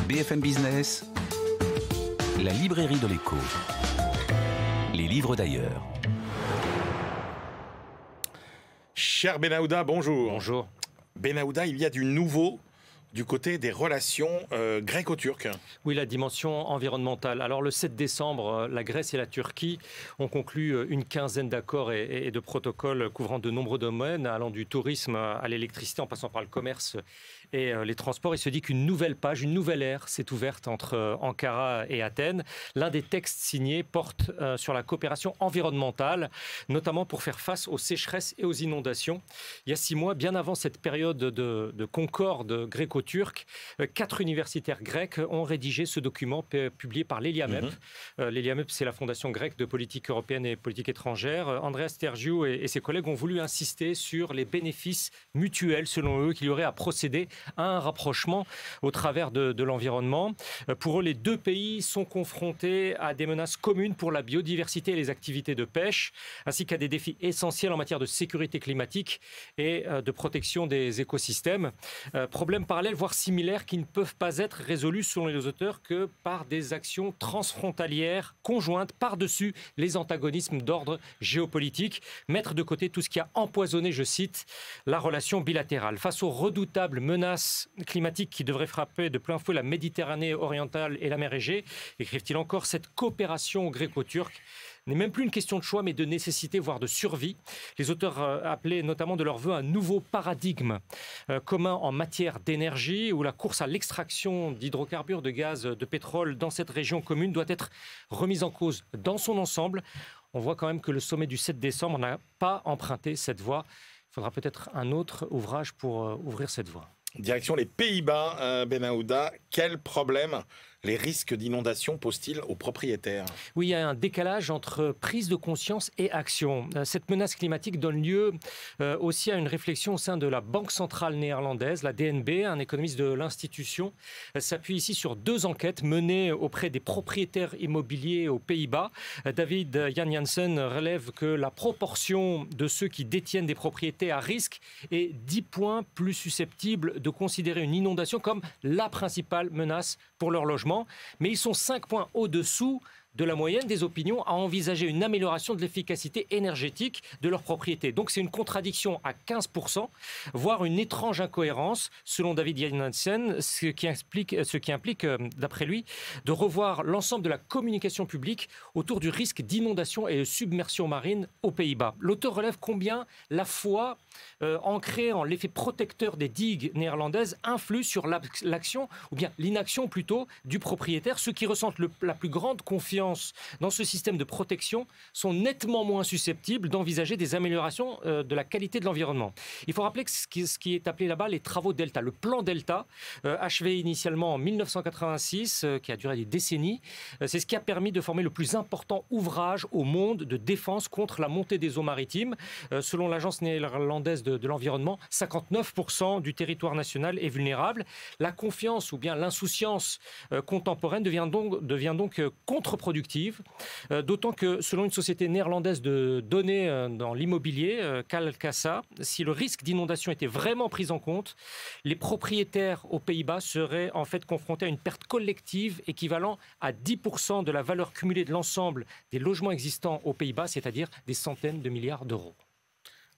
BFM Business, la librairie de l'écho. Les livres d'ailleurs. Cher Benahouda, bonjour. Bonjour. Benahouda, il y a du nouveau du côté des relations gréco-turques. Oui, la dimension environnementale. Alors le 7 décembre, la Grèce et la Turquie ont conclu une quinzaine d'accords et de protocoles couvrant de nombreux domaines, allant du tourisme à l'électricité en passant par le commerce et les transports. Il se dit qu'une nouvelle page, une nouvelle ère s'est ouverte entre Ankara et Athènes. L'un des textes signés porte sur la coopération environnementale, notamment pour faire face aux sécheresses et aux inondations. Il y a 6 mois, bien avant cette période de concorde gréco-turque, 4 universitaires grecs ont rédigé ce document publié par l'Eliamep. L'Eliamep, c'est la fondation grecque de politique européenne et politique étrangère. Andreas Tergiou et ses collègues ont voulu insister sur les bénéfices mutuels, selon eux, qu'il y aurait à procéder à un rapprochement au travers de l'environnement. Pour eux, les deux pays sont confrontés à des menaces communes pour la biodiversité et les activités de pêche, ainsi qu'à des défis essentiels en matière de sécurité climatique et de protection des écosystèmes. Problèmes parallèles, voire similaires, qui ne peuvent pas être résolus, selon les auteurs, que par des actions transfrontalières conjointes par-dessus les antagonismes d'ordre géopolitique. Mettre de côté tout ce qui a empoisonné, je cite, la relation bilatérale. Face aux redoutables menaces climatiques qui devraient frapper de plein fouet la Méditerranée orientale et la mer Égée, écrivent-ils encore, cette coopération gréco-turque n'est même plus une question de choix, mais de nécessité, voire de survie. Les auteurs appelaient notamment de leur vœu un nouveau paradigme commun en matière d'énergie, où la course à l'extraction d'hydrocarbures, de gaz, de pétrole dans cette région commune doit être remise en cause dans son ensemble. On voit quand même que le sommet du 7 décembre n'a pas emprunté cette voie. Il faudra peut-être un autre ouvrage pour ouvrir cette voie. Direction les Pays-Bas, Benahouda. Quel problème les risques d'inondation posent-ils aux propriétaires? Oui, il y a un décalage entre prise de conscience et action. Cette menace climatique donne lieu aussi à une réflexion au sein de la Banque centrale néerlandaise, la DNB. Un économiste de l'institution s'appuie ici sur 2 enquêtes menées auprès des propriétaires immobiliers aux Pays-Bas. David Jan Janssen relève que la proportion de ceux qui détiennent des propriétés à risque est 10 points plus susceptible de considérer une inondation comme la principale menace pour leur logement. Mais ils sont 5 points au-dessous de la moyenne des opinions à envisager une amélioration de l'efficacité énergétique de leur propriété. Donc c'est une contradiction à 15%, voire une étrange incohérence, selon David Janssen, ce qui implique, d'après lui, de revoir l'ensemble de la communication publique autour du risque d'inondation et de submersion marine aux Pays-Bas. L'auteur relève combien la foi ancrée en l'effet protecteur des digues néerlandaises influe sur l'action, ou bien l'inaction plutôt, du propriétaire. Ceux qui ressentent la plus grande confiance dans ce système de protection sont nettement moins susceptibles d'envisager des améliorations de la qualité de l'environnement. Il faut rappeler que ce qui est appelé là-bas les travaux Delta, le plan Delta, achevé initialement en 1986, qui a duré des décennies, c'est ce qui a permis de former le plus important ouvrage au monde de défense contre la montée des eaux maritimes. Selon l'agence néerlandaise de l'environnement, 59% du territoire national est vulnérable. La confiance ou bien l'insouciance contemporaine devient donc contre-productive, d'autant que selon une société néerlandaise de données dans l'immobilier, Calcassa, si le risque d'inondation était vraiment pris en compte, les propriétaires aux Pays-Bas seraient en fait confrontés à une perte collective équivalent à 10% de la valeur cumulée de l'ensemble des logements existants aux Pays-Bas, c'est-à-dire des centaines de milliards d'euros.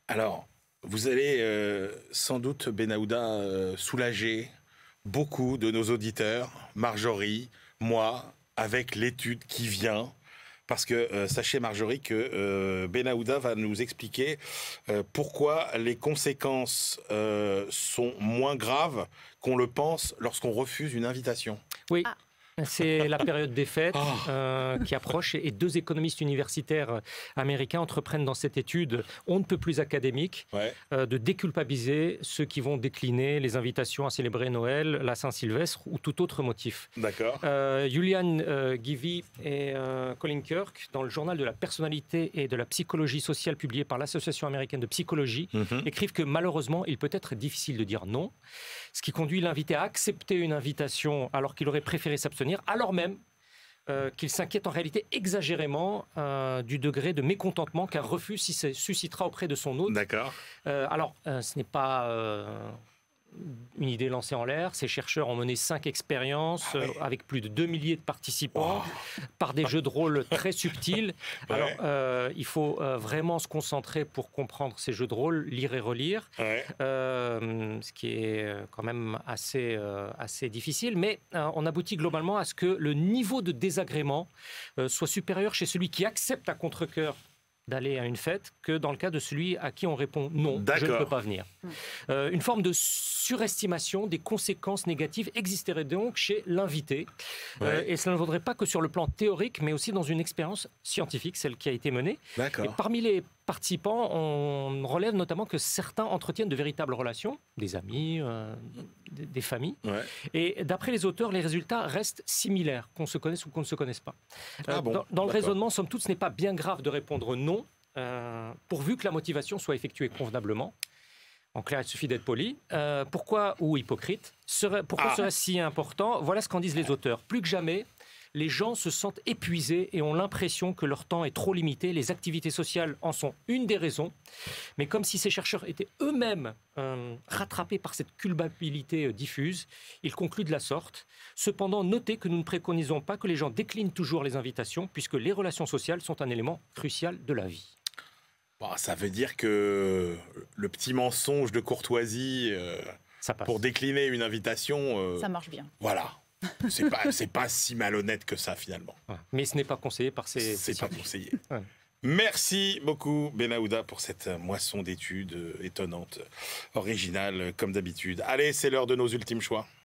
Alors, vous allez sans doute, Benahouda, soulager beaucoup de nos auditeurs, Marjorie, moi, avec l'étude qui vient. Parce que sachez, Marjorie, que Benahouda va nous expliquer pourquoi les conséquences sont moins graves qu'on le pense lorsqu'on refuse une invitation. Oui. C'est la période des fêtes qui approche et 2 économistes universitaires américains entreprennent dans cette étude on ne peut plus académique de déculpabiliser ceux qui vont décliner les invitations à célébrer Noël, la Saint-Sylvestre ou tout autre motif. D'accord. Julian Givey et Colin Kirk, dans le journal de la personnalité et de la psychologie sociale publié par l'Association américaine de psychologie, écrivent que malheureusement, il peut être difficile de dire non, ce qui conduit l'invité à accepter une invitation alors qu'il aurait préféré s'abstenir, alors même qu'il s'inquiète en réalité exagérément du degré de mécontentement qu'un refus suscitera auprès de son hôte. D'accord. Alors, ce n'est pas une idée lancée en l'air. Ces chercheurs ont mené 5 expériences avec plus de 2 milliers de participants par des jeux de rôle très subtils. Ouais. Alors, il faut vraiment se concentrer pour comprendre ces jeux de rôle, lire et relire, ce qui est quand même assez difficile. Mais on aboutit globalement à ce que le niveau de désagrément soit supérieur chez celui qui accepte à contre-cœur d'aller à une fête que dans le cas de celui à qui on répond non, je ne peux pas venir. Une forme de surestimation des conséquences négatives existerait donc chez l'invité. Et cela ne vaudrait pas que sur le plan théorique, mais aussi dans une expérience scientifique, celle qui a été menée. Et parmi les participants, on relève notamment que certains entretiennent de véritables relations, des amis, des familles. Et d'après les auteurs, les résultats restent similaires, qu'on se connaisse ou qu'on ne se connaisse pas. Dans le raisonnement, somme toute, ce n'est pas bien grave de répondre non, pourvu que la motivation soit effectuée convenablement. En clair, il suffit d'être poli. Pourquoi, ou hypocrite, pourquoi serait-ce si important? Voilà ce qu'en disent les auteurs. Plus que jamais, les gens se sentent épuisés et ont l'impression que leur temps est trop limité. Les activités sociales en sont une des raisons. Mais comme si ces chercheurs étaient eux-mêmes rattrapés par cette culpabilité diffuse, ils concluent de la sorte. Cependant, notez que nous ne préconisons pas que les gens déclinent toujours les invitations, puisque les relations sociales sont un élément crucial de la vie. Ça veut dire que le petit mensonge de courtoisie pour décliner une invitation... ça marche bien. Voilà. C'est pas si malhonnête que ça, finalement. Mais ce n'est pas conseillé par ces... C'est pas conseillé. Merci beaucoup, Benaouda, pour cette moisson d'études étonnante, originale, comme d'habitude. Allez, c'est l'heure de nos ultimes choix.